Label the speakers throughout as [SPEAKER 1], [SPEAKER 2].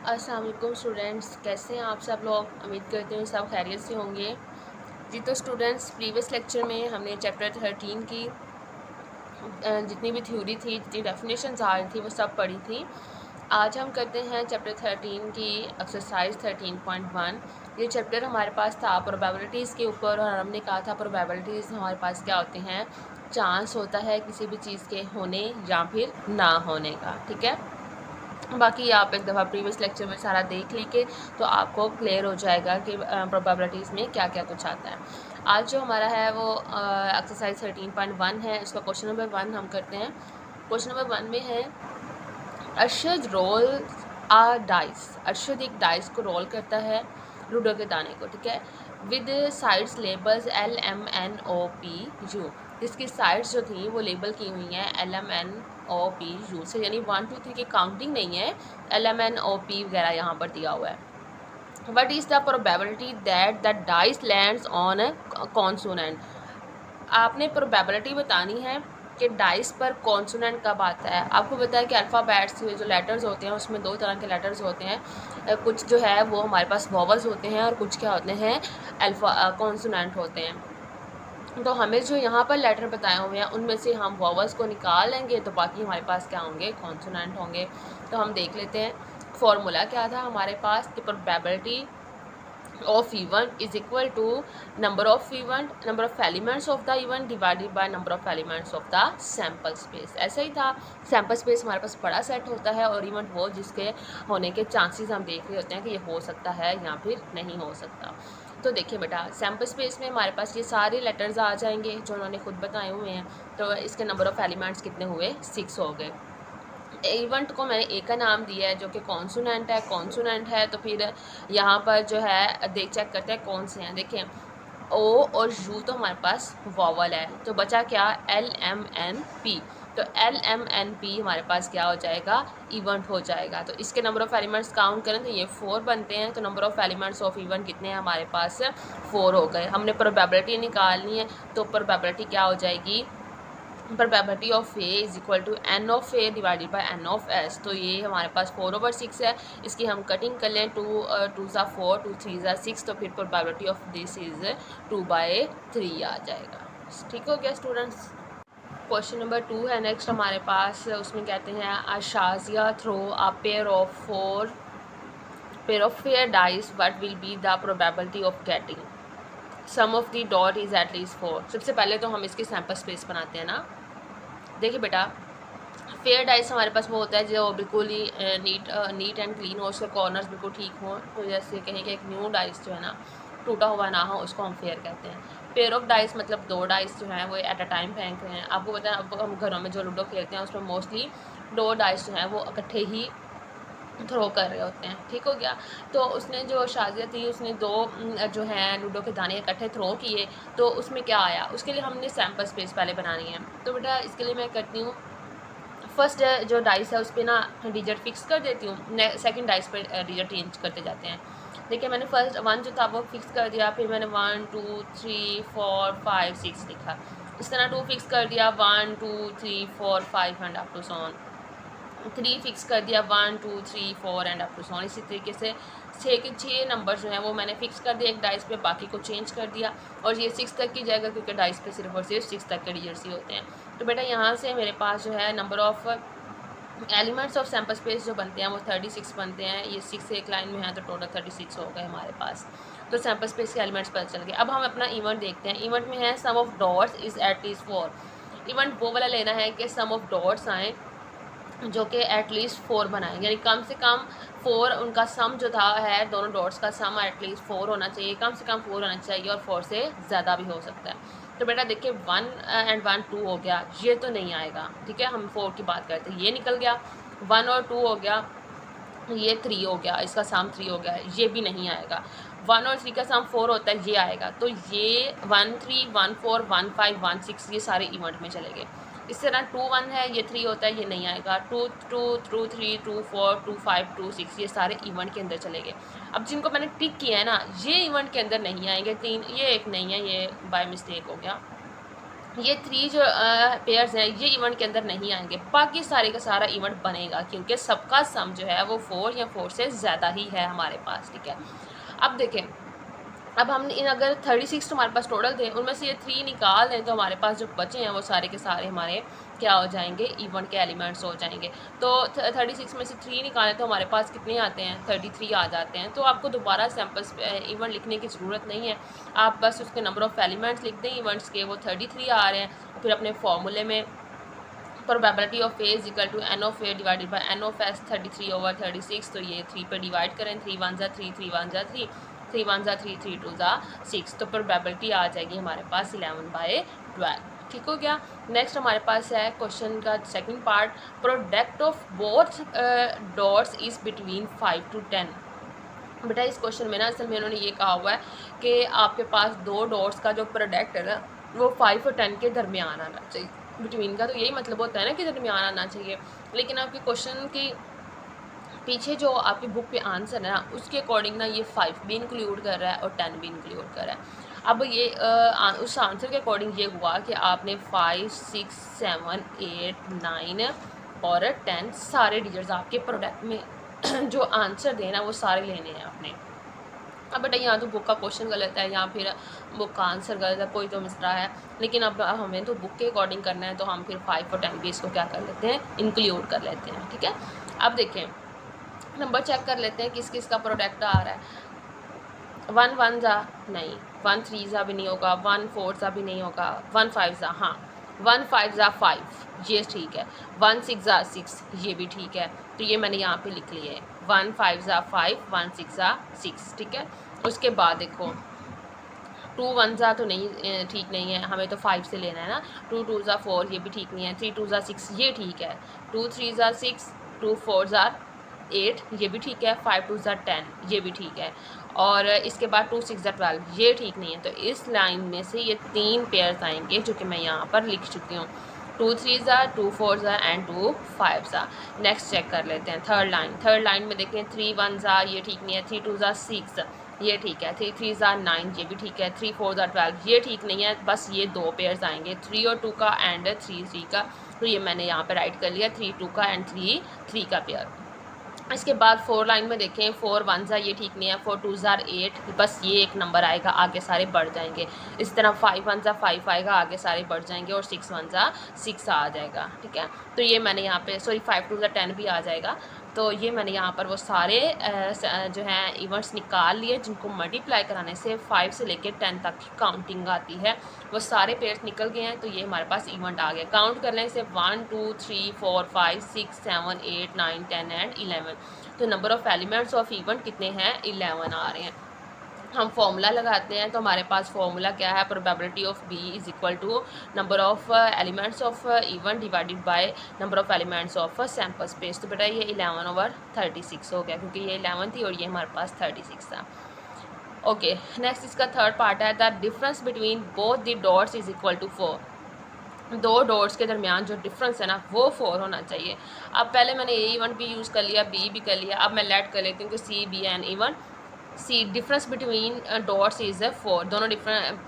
[SPEAKER 1] अस्सलाम वालेकुम स्टूडेंट्स, कैसे हैं आप सब लोग। उम्मीद करते हैं सब खैरियत से होंगे जी। तो स्टूडेंट्स, प्रीवियस लेक्चर में हमने चैप्टर 13 की जितनी भी थ्योरी थी, जितनी डेफिनेशंस आ रही थी, वो सब पढ़ी थी। आज हम करते हैं चैप्टर 13 की एक्सरसाइज 13.1। ये चैप्टर हमारे पास था प्रोबेबिलिटीज़ के ऊपर, और हमने कहा था प्रोबेबिलिटीज़ हमारे पास क्या होते हैं, चांस होता है किसी भी चीज़ के होने या फिर ना होने का। ठीक है, बाकी आप एक दफ़ा प्रीवियस लेक्चर में सारा देख लीजिए तो आपको क्लियर हो जाएगा कि प्रोबेबिलिटीज़ में क्या क्या कुछ आता है। आज जो हमारा है वो एक्सरसाइज 13.1 है। उसका क्वेश्चन नंबर 1 हम करते हैं। क्वेश्चन नंबर 1 में है अरशद रोल आ डाइस। अरशद एक डाइस को रोल करता है, लूडो के दाने को। ठीक है, विद साइड्स लेबल्स LMNOPU, जिसकी साइड्स जो थी वो लेबल की हुई हैं LMNOPU से, यानी 1 2 3 की काउंटिंग नहीं है, LMNOP वगैरह यहाँ पर दिया हुआ है। What is the probability that the dice lands on a consonant. आपने प्रोबेबिलिटी बतानी है कि डाइस पर कॉन्सोनेंट कब आता है। आपको पता है कि अल्फ़ाबेट्स जो लेटर्स होते हैं उसमें दो तरह के लेटर्स होते हैं। कुछ जो है वो हमारे पास वॉवल्स होते हैं और कुछ क्या होते हैं, कॉन्सोनेंट होते हैं। तो हमें जो यहाँ पर लेटर बताए हुए हैं उनमें से हम वॉवल्स को निकाल लेंगे तो बाकी हमारे पास क्या होंगे, कॉन्सोनेंट होंगे। तो हम देख लेते हैं फॉर्मूला क्या था हमारे पास कि probability of event is equal to number of elements of the event divided by number of elements of the sample space। ऐसा ही था, सैम्पल स्पेस हमारे पास बड़ा सेट होता है और इवेंट वो जिसके होने के चांसेस हम देख रहे होते हैं कि ये हो सकता है या फिर नहीं हो सकता। तो देखिए बेटा, सैम्पल स्पेस में हमारे पास ये सारे लेटर्स आ जाएंगे जो उन्होंने खुद बताए हुए हैं। तो इसके नंबर ऑफ़ एलिमेंट्स कितने हुए, 6 हो गए। इवेंट को मैंने ए का नाम दिया है जो कि कॉन्सोनेंट है। कॉन्सोनेंट है तो फिर यहाँ पर जो है चेक करते हैं कौन से हैं। देखें, ओ और यू तो हमारे पास वॉवल है, तो बचा क्या, LMNP। तो LMNP हमारे पास क्या हो जाएगा, इवेंट हो जाएगा। तो इसके नंबर ऑफ़ एलिमेंट्स काउंट करें तो ये 4 बनते हैं। तो number of elements of event कितने हैं हमारे पास, 4 हो गए। हमने प्रोबेबिलिटी निकालनी है, तो प्रोबेबिलिटी क्या हो जाएगी, probability of A is equal to N of A divided by N of S। तो ये हमारे पास 4/6 है। इसकी हम कटिंग कर लें, 2 2 ज़ा 4, 2 3 ज़ा 6, तो फिर प्रोबेबिलिटी ऑफ दिस इज़ 2/3 आ जाएगा। ठीक हो गया स्टूडेंट्स। क्वेश्चन नंबर 2 है नेक्स्ट हमारे पास। उसमें कहते हैं आशाजिया throw a pair of fair dice, what will be the probability of getting sum of the dot is at least 4। सबसे पहले तो हम इसकी सैम्पल स्पेस बनाते हैं ना। देखिए बेटा, फेयर डाइस हमारे पास वो होता है जो बिल्कुल ही नीट एंड क्लीन हो, उसके कॉर्नर्स बिल्कुल ठीक हों। तो जैसे कहें कि एक न्यू डाइस जो है ना, टूटा हुआ ना हो, उसको हम फेयर कहते हैं। पेयर ऑफ डाइस मतलब 2 डाइस जो हैं वो एट अ टाइम फेंक रहे हैं। आपको पता है, अब हम घरों में जो लूडो खेलते हैं उसमें मोस्टली 2 डाइस जो हैं वो इकट्ठे ही थ्रो कर रहे होते हैं। ठीक हो गया। तो उसने जो शाजिया थी उसने 2 जो हैं लूडो के दाने इकट्ठे थ्रो किए, तो उसमें क्या आया, उसके लिए हमने सैम्पल स्पेस पहले बनानी है। तो बेटा इसके लिए मैं करती हूँ, फर्स्ट जो डाइस है उस पर ना डिजिट फिक्स कर देती हूँ, सेकंड डाइस पर डिजिट चेंज करते जाते हैं। देखिए, मैंने फर्स्ट 1 जो था वो फिक्स कर दिया, फिर मैंने 1 2 3 4 5 6 लिखा। इस तरह 2 फिक्स कर दिया, 1 2 3 4 5 and up to so on. 3 fix कर दिया, 1 2 3 4 and up to so on. इसी तरीके से 6 के 6 नंबर जो हैं वो मैंने फिक्स कर दिया एक डाइस पे, बाकी को चेंज कर दिया। और ये 6 तक की जाएगा क्योंकि डाइस पे सिर्फ और सिर्फ 6 तक के डिजिट्स ही होते हैं। तो बेटा यहाँ से मेरे पास जो है number of elements of sample space जो बनते हैं वो 36 बनते हैं। ये 6 एक लाइन में है तो टोटल 36 हो गए हमारे पास। तो सैम्पल स्पेस के एलिमेंट्स पता चल गए। अब हम अपना इवेंट देखते हैं। इवेंट में है sum of dots is at least 4। Event वो वाला लेना है कि सम ऑफ डॉट्स आएँ जो कि एटलीस्ट 4 बनाएं, यानी कम से कम 4 उनका सम जो था है, दोनों डॉट्स का सम एटलीस्ट 4 होना चाहिए, कम से कम 4 होना चाहिए, और 4 से ज़्यादा भी हो सकता है। तो बेटा देखिए 1 एंड 1 2 हो गया, ये तो नहीं आएगा। ठीक है, हम 4 की बात करते हैं, ये निकल गया। 1 और 2 हो गया, ये 3 हो गया, इसका सम 3 हो गया, ये भी नहीं आएगा। 1 और 3 का सम 4 होता है, ये आएगा। तो ये 1 3 1 4 1 5 1 6 ये सारे इवेंट में चले गए। इस तरह 2 1 है, ये 3 होता है, ये नहीं आएगा। 2 2 2 3 2 4 2 5 2 6 ये सारे इवेंट के अंदर चले गए। अब जिनको मैंने टिक किया है ना, ये इवेंट के अंदर नहीं आएंगे। 3 ये एक नहीं है, ये बाय मिस्टेक हो गया। ये 3 जो पेयर्स हैं ये इवेंट के अंदर नहीं आएंगे, बाकी सारे का सारा इवेंट बनेगा क्योंकि सबका सम जो है वो 4 या 4 से ज़्यादा ही है हमारे पास, ठीक है। अब देखें, अब हम इन अगर 36 हमारे पास टोटल थे, उनमें से ये 3 निकाल दें तो हमारे पास जो बचे हैं वो सारे के सारे हमारे क्या हो जाएंगे, इवेंट के एलिमेंट्स हो जाएंगे। तो 36 में से 3 निकालें तो हमारे पास कितने आते हैं, 33 आ जाते हैं। तो आपको दोबारा सैम्पल्स इवेंट लिखने की ज़रूरत नहीं है, आप बस उसके नंबर ऑफ़ एलिमेंट्स लिख दें इवेंट्स के, वो 33 आ रहे हैं। फिर अपने फॉर्मूले में probability of A is equal to N of A divided by N of S 33/36, तो ये 3 पे डिवाइड करें, 3 1 जा 3, 3 1 जा 3, 3 1 जा 3, 3 2 जा 6, तो प्रोबेबिलिटी आ जाएगी हमारे पास 11/12। ठीक हो गया। नेक्स्ट हमारे पास है क्वेश्चन का second part, product of both dots is between 5 to 10। बेटा इस क्वेश्चन में ना असल में उन्होंने ये कहा हुआ है कि आपके पास 2 डॉट्स का जो प्रोडक्ट है ना वो 5 और 10 के दरमियान आना चाहिए। बिटवीन का तो यही मतलब होता है ना कि दरमियान आना चाहिए, लेकिन आपके क्वेश्चन की पीछे जो आपकी बुक पे आंसर है ना उसके अकॉर्डिंग ना ये 5 भी इंक्लूड कर रहा है और 10 भी इंक्लूड कर रहा है। अब ये उस आंसर के अकॉर्डिंग ये हुआ कि आपने 5 6 7 8 9 और 10 सारे डिजिट्स आपके प्रोडक्ट में जो आंसर देना वो सारे लेने हैं आपने। अब बेटा यहाँ तो बुक का क्वेश्चन गलत है या फिर बुक का आंसर गलत है, कोई तो मिसरा है, लेकिन अब हमें तो बुक के अकॉर्डिंग करना है, तो हम फिर 5 और 10 भी इसको क्या कर लेते हैं, इंक्लूड कर लेते हैं, ठीक है। अब देखें, नंबर चेक कर लेते हैं किस किस का प्रोडक्ट आ रहा है। 1 1 जा नहीं, 1 3 जा भी नहीं होगा, 1 4 जा भी नहीं होगा, 1 5 जा, हाँ 1 5 जा 5 ये ठीक है, 1 6 जा 6 ये भी ठीक है, तो ये मैंने यहाँ पे लिख लिया है 1 5 जा 5 1 6 जा 6, ठीक है। उसके बाद देखो 2 1 जा तो नहीं ठीक नहीं है, हमें तो 5 से लेना है ना, 2 2 जा 4 ये भी ठीक नहीं है, 3 2 जा 6 ये ठीक है, 2 3 जा 6 2 4 जा 8 ये भी ठीक है, 5 2 जा 10 ये भी ठीक है, और इसके बाद 2 6 जा 12 ये ठीक नहीं है। तो इस लाइन में से ये 3 पेयर्स आएंगे जो कि मैं यहाँ पर लिख चुकी हूँ, 2 3 जा 2 4 जा एंड 2 5 जा। नेक्स्ट चेक कर लेते हैं थर्ड लाइन में देखें 3 1 जा ये ठीक नहीं है, 3 2 जा 6 ये ठीक है, 3 3 जा 9 ये भी ठीक है, 3 4 जा 12 ये ठीक नहीं है, बस ये 2 पेयर्स आएंगे 3 और 2 का एंड 3 3 का, तो ये मैंने यहाँ पे राइट कर लिया 3 2 का एंड 3 3 का पेयर। इसके बाद 4 लाइन में देखें 4 1 जा ये ठीक नहीं है, 4 2 जा 8 बस ये एक नंबर आएगा, आगे सारे बढ़ जाएंगे। इस तरह 5 1 जा 5 आएगा, आगे सारे बढ़ जाएंगे, और 6 1 जा 6 आ जाएगा, ठीक है। तो ये मैंने यहाँ पे 5 2 जा 10 भी आ जाएगा, तो ये मैंने यहाँ पर वो सारे जो हैं इवेंट्स निकाल लिए जिनको मल्टीप्लाई कराने से 5 से लेकर 10 तक की काउंटिंग आती है, वो सारे पेयर्स निकल गए हैं, तो ये हमारे पास इवेंट आ गया। काउंट करने से 1 2 3 4 5 6 7 8 9 10 एंड 11, तो number of elements of event कितने हैं, 11 आ रहे हैं। हम फॉर्मूला लगाते हैं तो हमारे पास फॉर्मूला क्या है, probability of B is equal to number of elements of event divided by number of elements of sample space. तो बेटा ये 11/36 हो गया, क्योंकि ये 11 थी और ये हमारे पास 36 था। ओके, नेक्स्ट इसका थर्ड पार्ट है, the difference between both the dots is equal to 4। 2 dots के दरमियान जो डिफरेंस है ना वो 4 होना चाहिए। अब पहले मैंने ए इवेंट भी यूज़ कर लिया, बी भी कर लिया, अब मैं लेट कर लेती हूँ कि see B an event see difference between dots is 4। दोनों डिफरेंट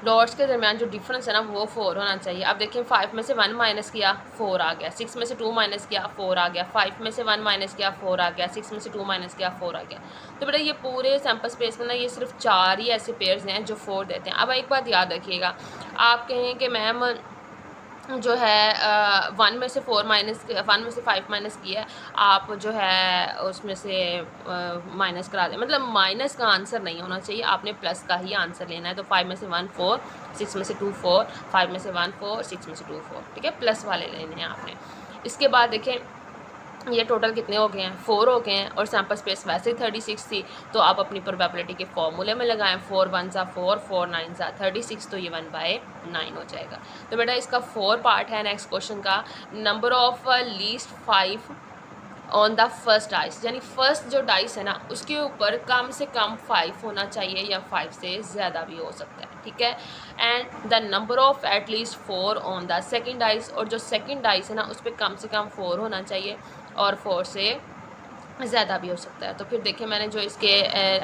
[SPEAKER 1] डॉट्स के दरमियान जो डिफरेंस है ना वो 4 होना चाहिए। अब देखें 5 में से 1 माइनस किया 4 आ गया, 6 में से 2 माइनस किया 4 आ गया, 5 में से 1 माइनस किया 4 आ गया, 6 में से 2 माइनस किया 4 आ गया। तो बेटा ये पूरे सैम्पल स्पेस में ना ये सिर्फ 4 ही ऐसे पेयर्स हैं जो 4 देते हैं। अब एक बात याद रखिएगा, आप कहें कि मैम जो है 1 में से 4 माइनस 1 में से 5 माइनस किया है, आप जो है उसमें से माइनस करा दें, मतलब माइनस का आंसर नहीं होना चाहिए, आपने प्लस का ही आंसर लेना है। तो 5 में से 1 4, 6 में से 2 4, 5 में से 1 4, 6 में से 2 4, ठीक है, प्लस वाले लेने हैं आपने। इसके बाद देखें ये टोटल कितने हो गए हैं, 4 हो गए हैं, और सैम्पल स्पेस वैसे ही 36 थी, तो आप अपनी प्रोबेबिलिटी के फॉर्मूले में लगाएं, 4 1 जा 4, 4 9 जा 36, तो ये 1/9 हो जाएगा। तो बेटा इसका 4 पार्ट है नेक्स्ट क्वेश्चन का, number of least 5 on the first dice, यानी फर्स्ट जो डाइस है ना उसके ऊपर कम से कम 5 होना चाहिए या 5 से ज़्यादा भी हो सकता है, ठीक है। And the number of at least 4 on the second dice, और जो सेकेंड डाइस है ना उस पर कम से कम 4 होना चाहिए और 4 से ज़्यादा भी हो सकता है। तो फिर देखिए मैंने जो इसके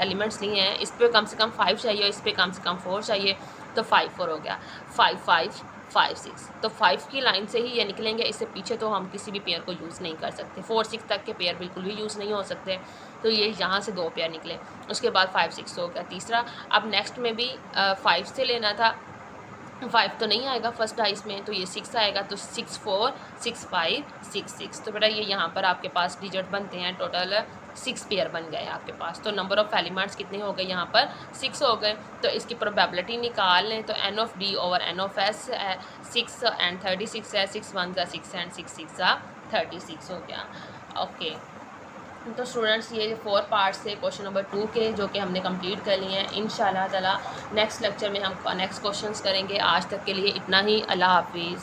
[SPEAKER 1] एलिमेंट्स लिए हैं, इस पे कम से कम 5 चाहिए और इस पे कम से कम 4 चाहिए, तो 5 4 हो गया, 5 5 5 6। तो 5 की लाइन से ही ये निकलेंगे, इससे पीछे तो हम किसी भी पेयर को यूज़ नहीं कर सकते। 4 6 तक के पेयर बिल्कुल भी यूज़ नहीं हो सकते, तो ये यहाँ से 2 पेयर निकले। उसके बाद 5 6 हो गया तीसरा। अब नेक्स्ट में भी 5 से लेना था, 5 तो नहीं आएगा फर्स्ट डाइस में, तो ये 6 आएगा, तो 6 4 6 5 6 6। तो बेटा ये यहाँ पर आपके पास डिजिट बनते हैं, टोटल 6 पेयर बन गए आपके पास। तो नंबर ऑफ़ एलिमेंट्स कितने हो गए यहाँ पर, 6 हो गए। तो इसकी प्रोबेबिलिटी निकाल लें, तो n of d over n of s है 6 एंड 36 है, 6 1 ज़ा 6 एंड 6 6 ज़ा 36 हो गया। ओके, तो स्टूडेंट्स ये 4 पार्ट्स थे क्वेश्चन नंबर 2 के, जो कि हमने कंप्लीट कर लिए हैं। इंशाल्लाह ताला नेक्स्ट लेक्चर में हम नेक्स्ट क्वेश्चंस करेंगे। आज तक के लिए इतना ही। अल्लाह हाफिज़।